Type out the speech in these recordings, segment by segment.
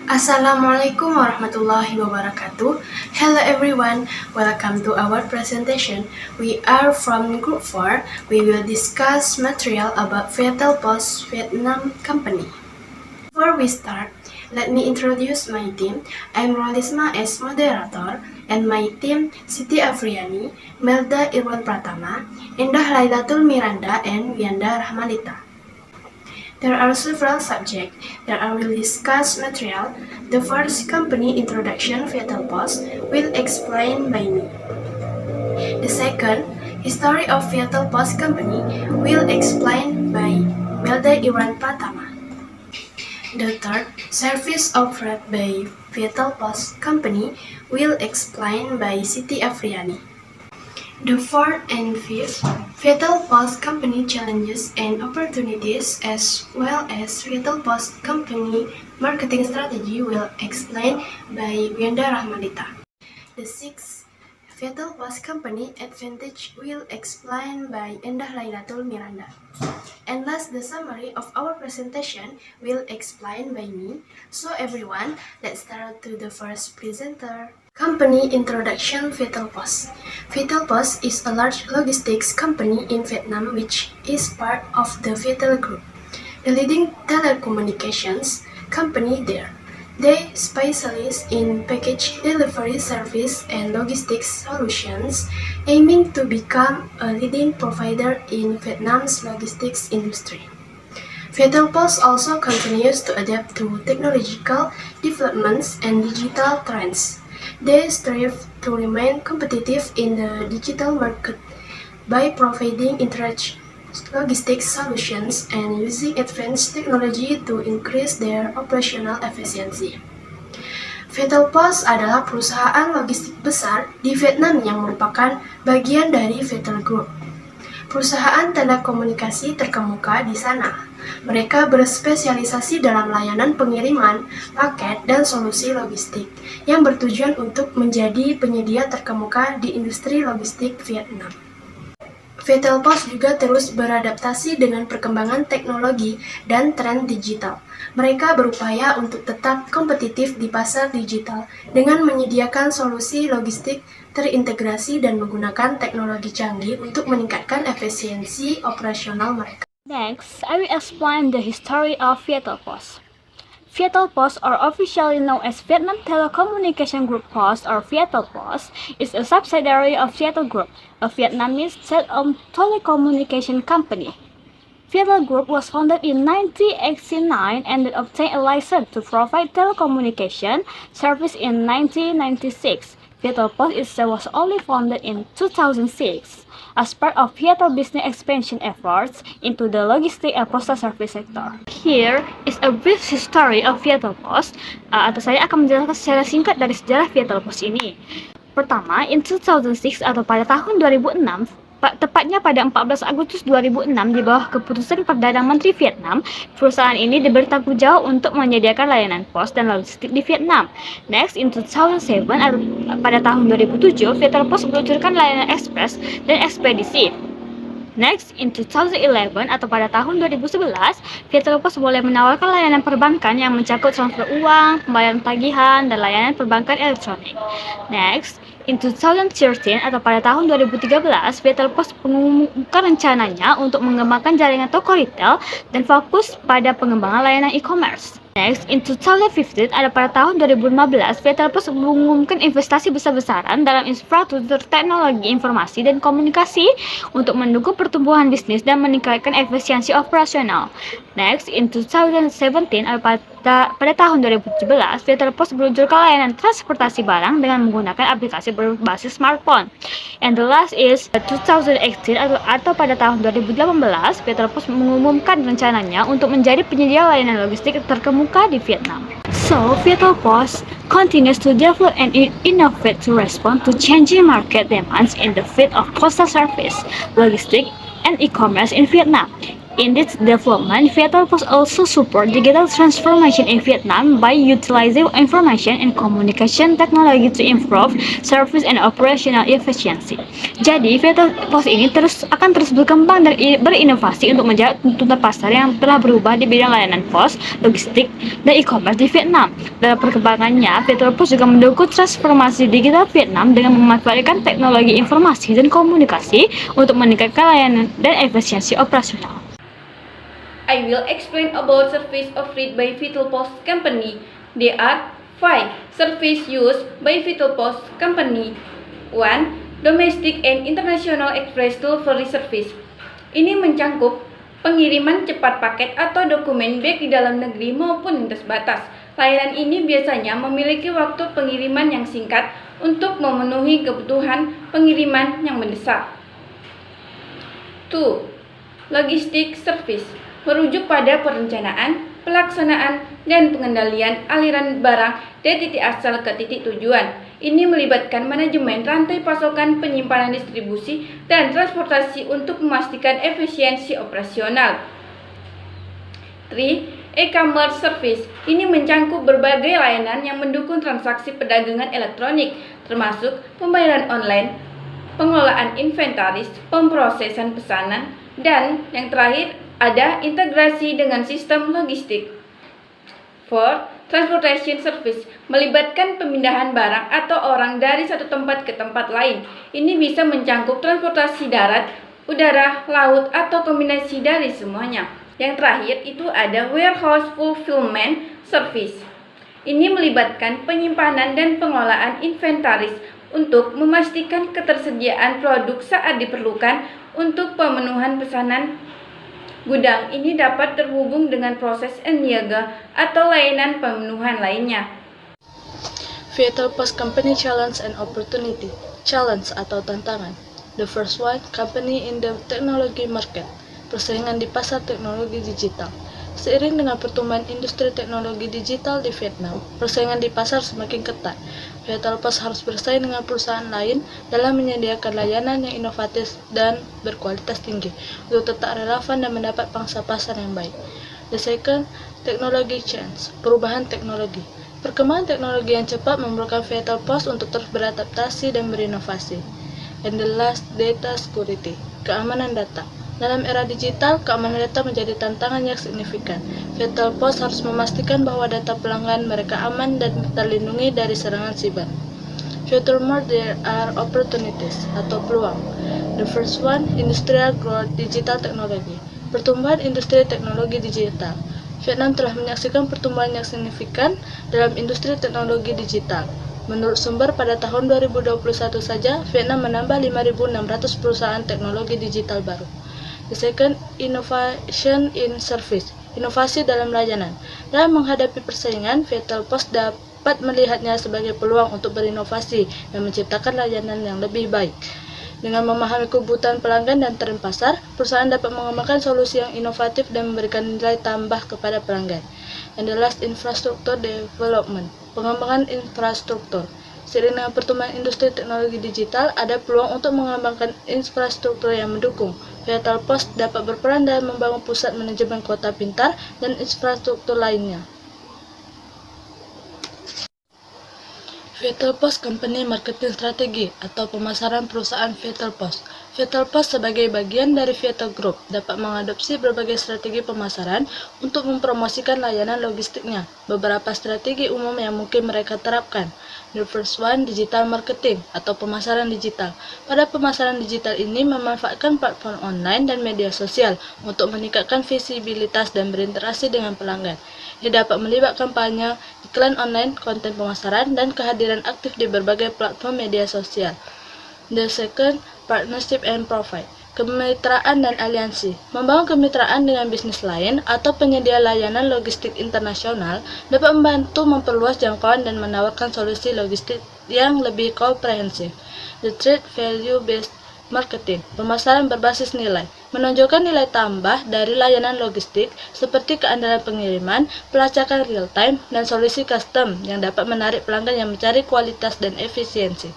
Assalamualaikum warahmatullahi wabarakatuh. Hello everyone, welcome to our presentation. We are from Group 4. We will discuss material about Viettelpost Vietnam Company. Before we start, let me introduce my team. I'm Rolisma as moderator, and my team Siti Afriani, Melda Irwan Pratama, Indah Lailatul Miranda, and Wianda Rahmalita. There are several subjects that I will discuss material. The first, company introduction Viettelpost, will explain by me. The second, history of Viettelpost company, will explain by Melda Iwan Pratama. The third, service offered by Viettelpost company, will explain by Siti Afriani. The fourth and fifth, Viettelpost company challenges and opportunities, as well as Viettelpost company marketing strategy, will explain by Wianda Rahmalita. The sixth, Viettelpost company advantage, will explain by Endah Lailatul Miranda. And last, the summary of our presentation will explain by me. So everyone, let's start to the first presenter. Company introduction Viettelpost. Viettelpost is a large logistics company in Vietnam which is part of the Viettel Group, the leading telecommunications company there. They specialize in package delivery service and logistics solutions, aiming to become a leading provider in Vietnam's logistics industry. Viettelpost also continues to adapt to technological developments and digital trends. They strive to remain competitive in the digital market by providing logistics solutions and using advanced technology to increase their operational efficiency. Viettelpost adalah perusahaan logistik besar di Vietnam yang merupakan bagian dari Viettel Group, perusahaan telekomunikasi terkemuka di sana. Mereka berspesialisasi dalam layanan pengiriman, paket, dan solusi logistik yang bertujuan untuk menjadi penyedia terkemuka di industri logistik Vietnam. Viettelpost juga terus beradaptasi dengan perkembangan teknologi dan tren digital. Mereka berupaya untuk tetap kompetitif di pasar digital dengan menyediakan solusi logistik terintegrasi dan menggunakan teknologi canggih untuk meningkatkan efisiensi operasional mereka. Next, I will explain the history of Viettelpost. Viettelpost, or officially known as Vietnam Telecommunication Group Post or Viettelpost, is a subsidiary of Viettel Group, a Vietnamese state-owned telecommunication company. Viettel Group was founded in 1989 and obtained a license to provide telecommunication service in 1996. Viettelpost itself was only founded in 2006 as part of Viettel business expansion efforts into the logistic and postal service sector. Here is a brief history of Viettelpost, atau saya akan menjelaskan secara singkat dari sejarah Viettelpost ini. Pertama, in 2006 atau pada tahun 2006, tepatnya pada 14 Agustus 2006 di bawah keputusan Perdana Menteri Vietnam, perusahaan ini diberi tanggung jawab untuk menyediakan layanan pos dan logistik di Vietnam. Next, in 2007 atau pada tahun 2007, Viettelpost meluncurkan layanan ekspres dan ekspedisi. Next, in 2011 atau pada tahun 2011, Viettelpost boleh menawarkan layanan perbankan yang mencakup transfer uang, pembayaran tagihan, dan layanan perbankan elektronik. Next, in 2013 atau pada tahun 2013, Viettelpost mengumumkan rencananya untuk mengembangkan jaringan toko retail dan fokus pada pengembangan layanan e-commerce. Next, in 2015 atau pada tahun 2015, Viettelpost mengumumkan investasi besar-besaran dalam infrastruktur teknologi informasi dan komunikasi untuk mendukung pertumbuhan bisnis dan meningkatkan efisiensi operasional. Next, in 2017 atau pada tahun 2017, Viettelpost meluncurkan layanan transportasi barang dengan menggunakan aplikasi berbasis smartphone. And the last is 2018 atau pada tahun 2018, Viettelpost mengumumkan rencananya untuk menjadi penyedia layanan logistik terkemuka di Vietnam. So, Viettelpost continues to develop and innovate to respond to changing market demands in the field of postal service, logistics, and e-commerce in Vietnam. In this development, Viettel Post also support digital transformation in Vietnam by utilizing information and communication technology to improve service and operational efficiency. Jadi, Viettel Post ini akan terus berkembang dan berinovasi untuk menjawab tuntutan pasar yang telah berubah di bidang layanan pos, logistik, dan e-commerce di Vietnam. Dalam perkembangannya, Viettel Post juga mendukung transformasi digital Vietnam dengan memanfaatkan teknologi informasi dan komunikasi untuk meningkatkan layanan dan efisiensi operasional. I will explain about service offered by Viettel Post Company. There are 5 services used by Viettel Post Company. 1. Domestic and International Express Delivery Service. Ini mencakup pengiriman cepat paket atau dokumen baik di dalam negeri maupun lintas batas. Layanan ini biasanya memiliki waktu pengiriman yang singkat untuk memenuhi kebutuhan pengiriman yang mendesak. 2. Logistic Service merujuk pada perencanaan, pelaksanaan, dan pengendalian aliran barang dari titik asal ke titik tujuan. Ini melibatkan manajemen rantai pasokan, penyimpanan, distribusi, dan transportasi untuk memastikan efisiensi operasional. 3. E-commerce service. Ini mencakup berbagai layanan yang mendukung transaksi perdagangan elektronik, termasuk pembayaran online, pengelolaan inventaris, pemrosesan pesanan, dan yang terakhir ada integrasi dengan sistem logistik. 4. Transportation service melibatkan pemindahan barang atau orang dari satu tempat ke tempat lain. Ini bisa mencakup transportasi darat, udara, laut, atau kombinasi dari semuanya. Yang terakhir itu ada warehouse fulfillment service. Ini melibatkan penyimpanan dan pengelolaan inventaris untuk memastikan ketersediaan produk saat diperlukan untuk pemenuhan pesanan. Gudang ini dapat terhubung dengan proses niaga atau layanan pemenuhan lainnya. Viettel Post Company Challenge and Opportunity. Challenge atau tantangan. The first one, company in the technology market. Persaingan di pasar teknologi digital. Seiring dengan pertumbuhan industri teknologi digital di Vietnam, persaingan di pasar semakin ketat. Viettel Post harus bersaing dengan perusahaan lain dalam menyediakan layanan yang inovatif dan berkualitas tinggi untuk tetap relevan dan mendapat pangsa pasar yang baik. The second, technology change, perubahan teknologi. Perkembangan teknologi yang cepat memerlukan Viettel Post untuk terus beradaptasi dan berinovasi. And the last, data security, keamanan data. Dalam era digital, keamanan data menjadi tantangan yang signifikan. Viettel Post harus memastikan bahwa data pelanggan mereka aman dan terlindungi dari serangan siber. Furthermore, there are opportunities atau peluang. The first one, industrial growth digital technology. Pertumbuhan industri teknologi digital. Vietnam telah menyaksikan pertumbuhan yang signifikan dalam industri teknologi digital. Menurut sumber, pada tahun 2021 saja, Vietnam menambah 5.600 perusahaan teknologi digital baru. The second, innovation in service, inovasi dalam layanan. Dalam menghadapi persaingan, Viettel Post dapat melihatnya sebagai peluang untuk berinovasi dan menciptakan layanan yang lebih baik. Dengan memahami kebutuhan pelanggan dan tren pasar, perusahaan dapat mengembangkan solusi yang inovatif dan memberikan nilai tambah kepada pelanggan. And the last, infrastructure development, pengembangan infrastruktur. Seiring dengan pertumbuhan industri teknologi digital, ada peluang untuk mengembangkan infrastruktur yang mendukung. Viettel Post dapat berperan dalam membangun pusat manajemen kota pintar dan infrastruktur lainnya. Viettel Post Company Marketing Strategy atau pemasaran perusahaan Viettel Post. Viettel Post sebagai bagian dari Viettel Group dapat mengadopsi berbagai strategi pemasaran untuk mempromosikan layanan logistiknya. Beberapa strategi umum yang mungkin mereka terapkan. The first one, digital marketing atau pemasaran digital. Pada pemasaran digital ini memanfaatkan platform online dan media sosial untuk meningkatkan visibilitas dan berinteraksi dengan pelanggan. Ini dapat melibatkan kampanye, iklan online, konten pemasaran, dan kehadiran aktif di berbagai platform media sosial. The second, partnership and profit. Kemitraan dan aliansi. Membangun kemitraan dengan bisnis lain atau penyedia layanan logistik internasional dapat membantu memperluas jangkauan dan menawarkan solusi logistik yang lebih komprehensif. The third, value-based marketing. Pemasaran berbasis nilai. menonjolkan nilai tambah dari layanan logistik seperti keandalan pengiriman, pelacakan real-time, dan solusi custom yang dapat menarik pelanggan yang mencari kualitas dan efisiensi.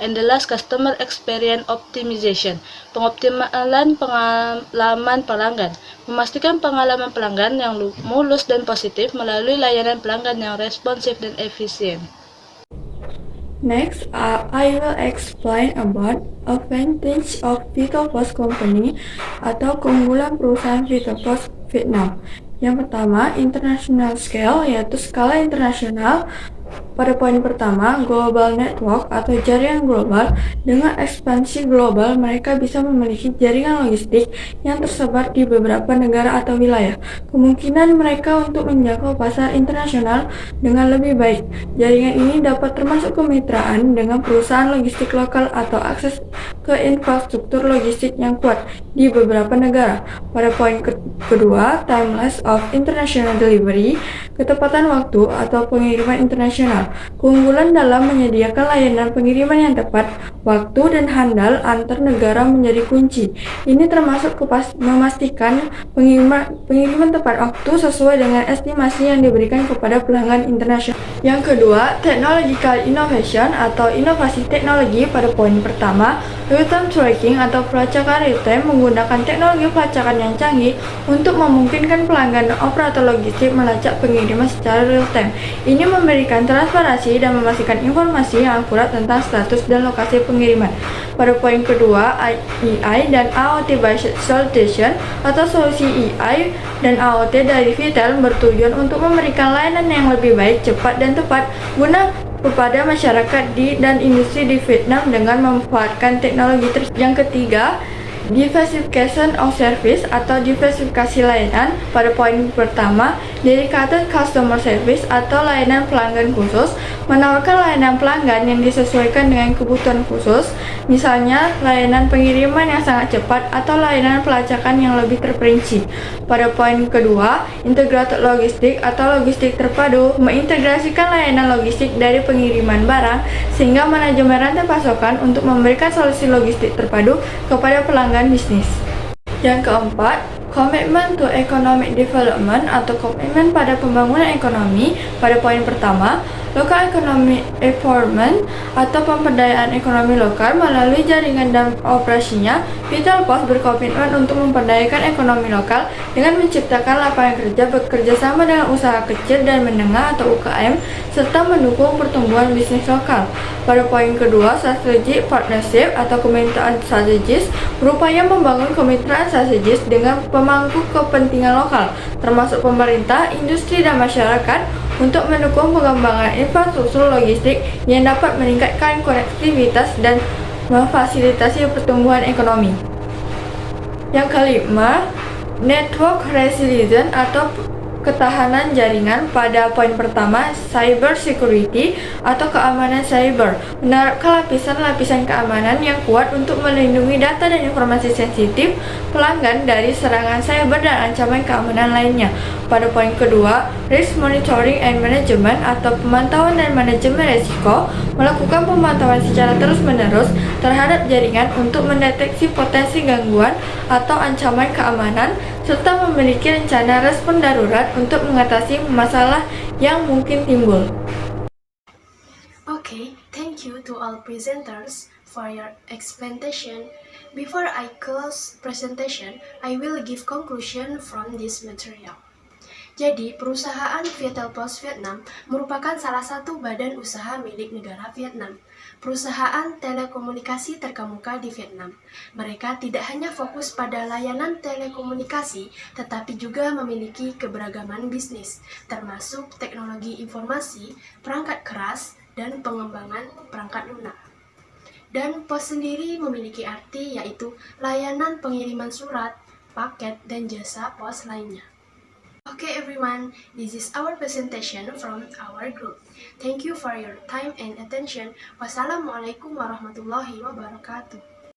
And the last, customer experience optimization, pengoptimalan pengalaman pelanggan, memastikan pengalaman pelanggan yang mulus dan positif melalui layanan pelanggan yang responsif dan efisien. Next, I will explain about advantage of VitalPost Company atau keunggulan perusahaan VitalPost Vietnam. Yang pertama, international scale, yaitu skala internasional. Pada poin pertama, global network atau jaringan global. Dengan ekspansi global, mereka bisa memiliki jaringan logistik yang tersebar di beberapa negara atau wilayah. Kemungkinan mereka untuk menjangkau pasar internasional dengan lebih baik. Jaringan ini dapat termasuk kemitraan dengan perusahaan logistik lokal atau akses ke infrastruktur logistik yang kuat di beberapa negara. Pada poin kedua, timeless of international delivery, ketepatan waktu atau pengiriman internasional. Keunggulan dalam menyediakan layanan pengiriman yang tepat waktu dan handal antar negara menjadi kunci. Ini termasuk memastikan pengiriman tepat waktu sesuai dengan estimasi yang diberikan kepada pelanggan internasional. Yang kedua, technological innovation atau inovasi teknologi. Pada poin pertama, real-time tracking atau pelacakan real-time menggunakan teknologi pelacakan yang canggih untuk memungkinkan pelanggan operator logistik melacak pengiriman secara real-time. Ini memberikan transparansi dan memastikan informasi yang akurat tentang status dan lokasi pengiriman. Pada poin kedua, AI dan AOT by Solution atau solusi AI dan AOT dari Vital bertujuan untuk memberikan layanan yang lebih baik, cepat, dan tepat guna kepada masyarakat dan industri di Vietnam dengan memanfaatkan teknologi tersebut. Yang ketiga, diversification of service atau diversifikasi layanan. Pada poin pertama, dedicated customer service atau layanan pelanggan khusus, menawarkan layanan pelanggan yang disesuaikan dengan kebutuhan khusus, misalnya layanan pengiriman yang sangat cepat atau layanan pelacakan yang lebih terperinci. Pada poin kedua, integrated logistik atau logistik terpadu, mengintegrasikan layanan logistik dari pengiriman barang sehingga manajemen rantai pasokan untuk memberikan solusi logistik terpadu kepada pelanggan bisnis. Yang keempat, commitment to economic development atau komitmen pada pembangunan ekonomi. Pada poin pertama, local economic empowerment atau pemberdayaan ekonomi lokal melalui jaringan dan operasinya. VitalPost berkomitmen untuk memberdayakan ekonomi lokal dengan menciptakan lapangan kerja, bekerja sama dengan usaha kecil dan menengah atau UKM, serta mendukung pertumbuhan bisnis lokal. Pada poin kedua, strategic partnership atau kemitraan strategis berupaya membangun kemitraan strategis dengan pemangku kepentingan lokal, termasuk pemerintah, industri, dan masyarakat untuk mendukung pengembangan infrastruktur logistik yang dapat meningkatkan konektivitas dan memfasilitasi pertumbuhan ekonomi. Yang kelima, network resilience atau ketahanan jaringan. Pada poin pertama, cyber security atau keamanan cyber, menerapkan lapisan-lapisan keamanan yang kuat untuk melindungi data dan informasi sensitif pelanggan dari serangan cyber dan ancaman keamanan lainnya. Pada poin kedua, risk monitoring and management atau pemantauan dan manajemen risiko, melakukan pemantauan secara terus-menerus terhadap jaringan untuk mendeteksi potensi gangguan atau ancaman keamanan, serta memiliki rencana respon darurat untuk mengatasi masalah yang mungkin timbul. Okay, thank you to all presenters for your explanation. Before I close presentation, I will give conclusion from this material. Jadi, perusahaan VitalPost Vietnam merupakan salah satu badan usaha milik negara Vietnam, perusahaan telekomunikasi terkemuka di Vietnam. Mereka tidak hanya fokus pada layanan telekomunikasi, tetapi juga memiliki keberagaman bisnis, termasuk teknologi informasi, perangkat keras, dan pengembangan perangkat lunak. Dan POS sendiri memiliki arti yaitu layanan pengiriman surat, paket, dan jasa POS lainnya. Okay everyone, this is our presentation from our group. Thank you for your time and attention. Wassalamualaikum warahmatullahi wabarakatuh.